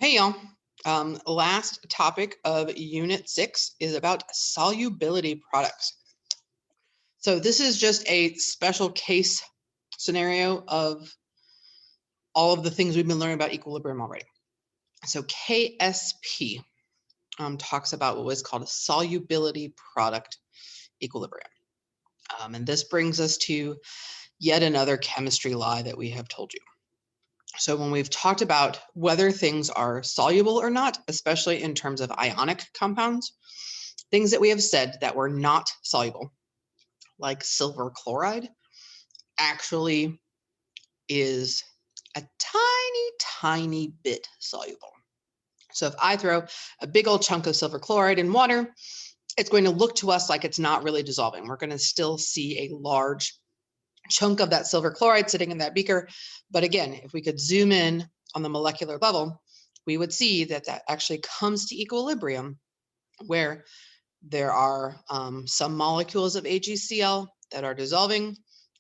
Hey y'all. Last topic of Unit 6 is about solubility products. So this is just a special case scenario of all of the things we've been learning about equilibrium already. So KSP talks about what was called a solubility product equilibrium. And this brings us to yet another chemistry lie that we have told you. So when we've talked about whether things are soluble or not, especially in terms of ionic compounds, things that we have said that were not soluble, like silver chloride, actually is a tiny, tiny bit soluble. So if I throw a big old chunk of silver chloride in water, it's going to look to us like it's not really dissolving. We're going to still see a large chunk of that silver chloride sitting in that beaker. But again, if we could zoom in on the molecular level, we would see that that actually comes to equilibrium where there are some molecules of AgCl that are dissolving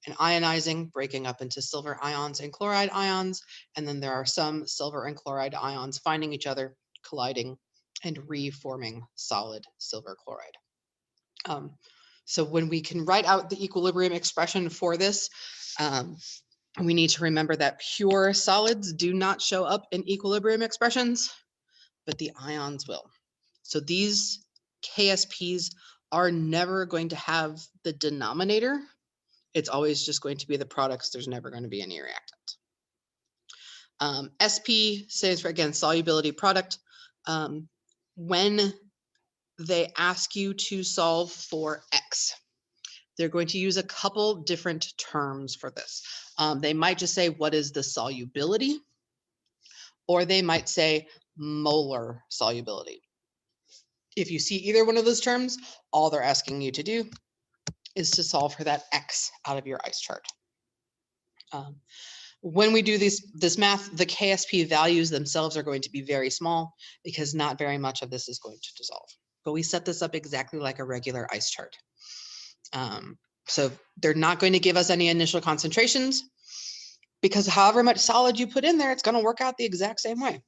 and ionizing, breaking up into silver ions and chloride ions. And then there are some silver and chloride ions finding each other, colliding, and reforming solid silver chloride. So when we can write out the equilibrium expression for this, we need to remember that pure solids do not show up in equilibrium expressions, but the ions will. So these KSPs are never going to have the denominator. It's always just going to be the products. There's never going to be any reactant. SP stands for, again, solubility product. When they ask you to solve for X, they're going to use a couple different terms for this. They might just say, what is the solubility? Or they might say molar solubility. If you see either one of those terms, all they're asking you to do is to solve for that X out of your ice chart. When we do this math, the KSP values themselves are going to be very small because not very much of this is going to dissolve. But we set this up exactly like a regular ice chart. So they're not going to give us any initial concentrations because however much solid you put in there, it's going to work out the exact same way.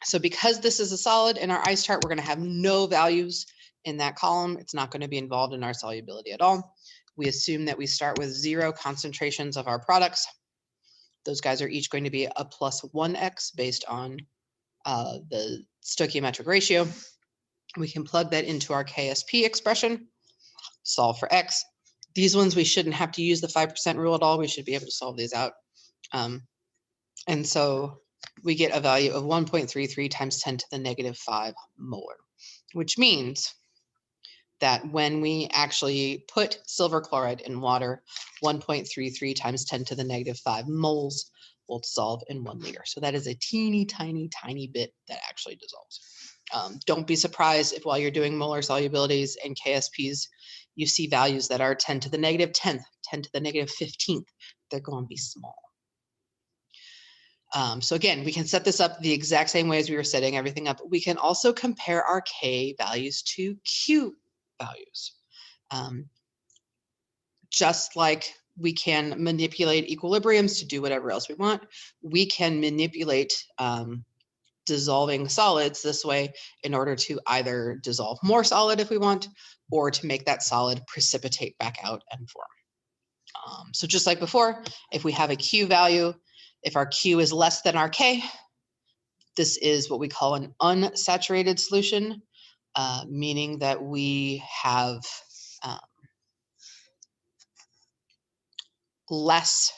So because this is a solid in our ice chart, we're going to have no values in that column. It's not going to be involved in our solubility at all. We assume that we start with 0 concentrations of our products. Those guys are each going to be a plus 1x based on the stoichiometric ratio. We can plug that into our KSP expression, solve for x. These ones, we shouldn't have to use the 5% rule at all. We should be able to solve these out. And so we get a value of 1.33 times 10 to the negative 5 molar, which means that when we actually put silver chloride in water, 1.33 times 10 to the negative 5 moles will dissolve in 1 liter. So that is a teeny, tiny, tiny bit that actually dissolves. Don't be surprised if while you're doing molar solubilities and KSPs, you see values that are 10 to the negative 10th, 10 to the negative 15th. They're going to be small. So again, we can set this up the exact same way as we were setting everything up. We can also compare our K values to Q values. Just like we can manipulate equilibriums to do whatever else we want, we can manipulate dissolving solids this way in order to either dissolve more solid if we want, or to make that solid precipitate back out and form. So just like before, if we have a Q value, if our Q is less than our K, this is what we call an unsaturated solution, meaning that we have less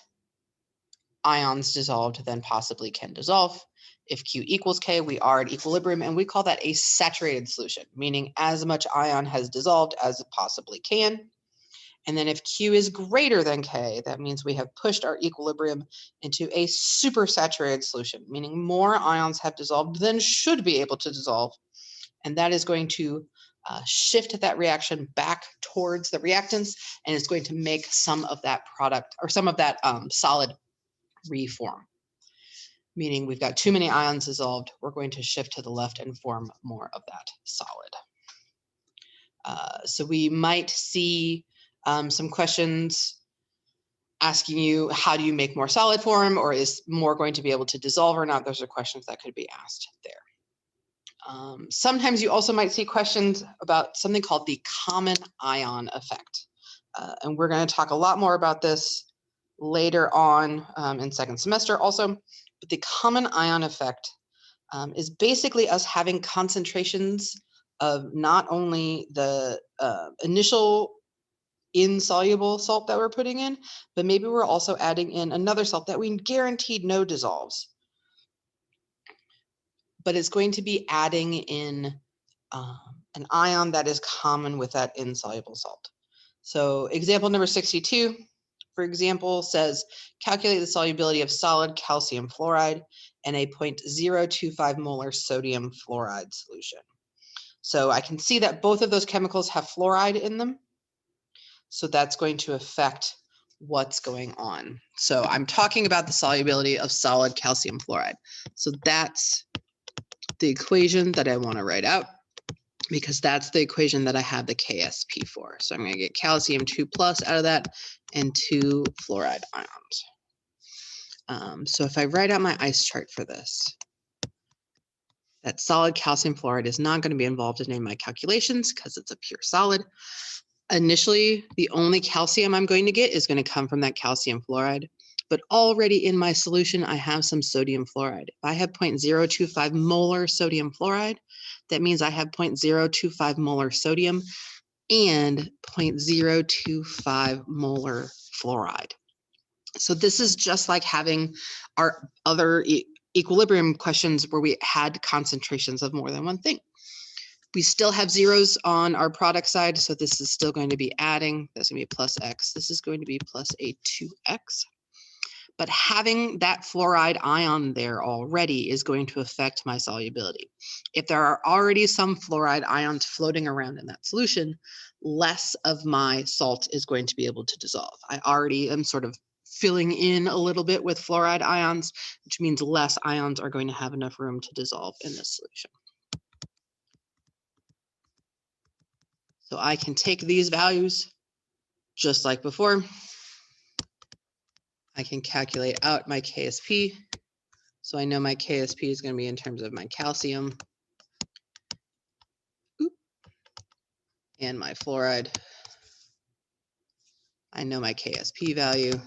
ions dissolved than possibly can dissolve. If Q equals K, we are at equilibrium, and we call that a saturated solution, meaning as much ion has dissolved as it possibly can. And then if Q is greater than K, that means we have pushed our equilibrium into a supersaturated solution, meaning more ions have dissolved than should be able to dissolve. And that is going to shift that reaction back towards the reactants, and it's going to make some of that product or some of that solid reform. Meaning we've got too many ions dissolved, we're going to shift to the left and form more of that solid. So we might see some questions asking you, how do you make more solid form, or is more going to be able to dissolve or not? Those are questions that could be asked there. Sometimes you also might see questions about something called the common ion effect. And we're going to talk a lot more about this later on in second semester also. But the common ion effect is basically us having concentrations of not only the initial insoluble salt that we're putting in, but maybe we're also adding in another salt that we guaranteed no dissolves. But it's going to be adding in an ion that is common with that insoluble salt. So example number 62, for example, says calculate the solubility of solid calcium fluoride in a 0.025 molar sodium fluoride solution. So I can see that both of those chemicals have fluoride in them. So that's going to affect what's going on. So I'm talking about the solubility of solid calcium fluoride. So that's the equation that I want to write out, because that's the equation that I have the KSP for. So I'm going to get calcium 2+ out of that and 2 fluoride ions. So if I write out my ice chart for this, that solid calcium fluoride is not going to be involved in any of my calculations because it's a pure solid. Initially, the only calcium I'm going to get is going to come from that calcium fluoride. But already in my solution, I have some sodium fluoride. If I have 0.025 molar sodium fluoride, that means I have 0.025 molar sodium and 0.025 molar fluoride. So this is just like having our other equilibrium questions where we had concentrations of more than one thing. We still have zeros on our product side, so this is still going to be adding. That's going to be plus x. This is going to be plus a 2x. But having that fluoride ion there already is going to affect my solubility. If there are already some fluoride ions floating around in that solution, less of my salt is going to be able to dissolve. I already am sort of filling in a little bit with fluoride ions, which means less ions are going to have enough room to dissolve in this solution. So I can take these values just like before. I can calculate out my KSP. So I know my KSP is going to be in terms of my calcium and my fluoride. I know my KSP value.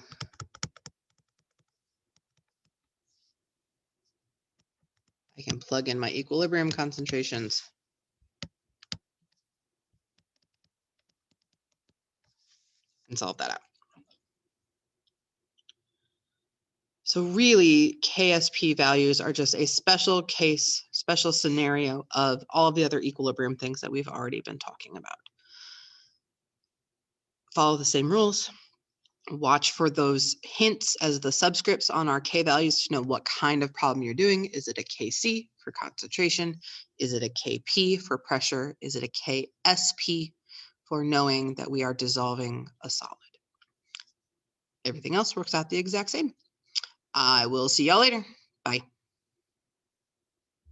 I can plug in my equilibrium concentrations. And solve that out. So really, KSP values are just a special case, special scenario of all of the other equilibrium things that we've already been talking about. Follow the same rules. Watch for those hints as the subscripts on our K values to know what kind of problem you're doing. Is it a KC for concentration? Is it a KP for pressure? Is it a KSP for knowing that we are dissolving a solid? Everything else works out the exact same. I will see y'all later. Bye.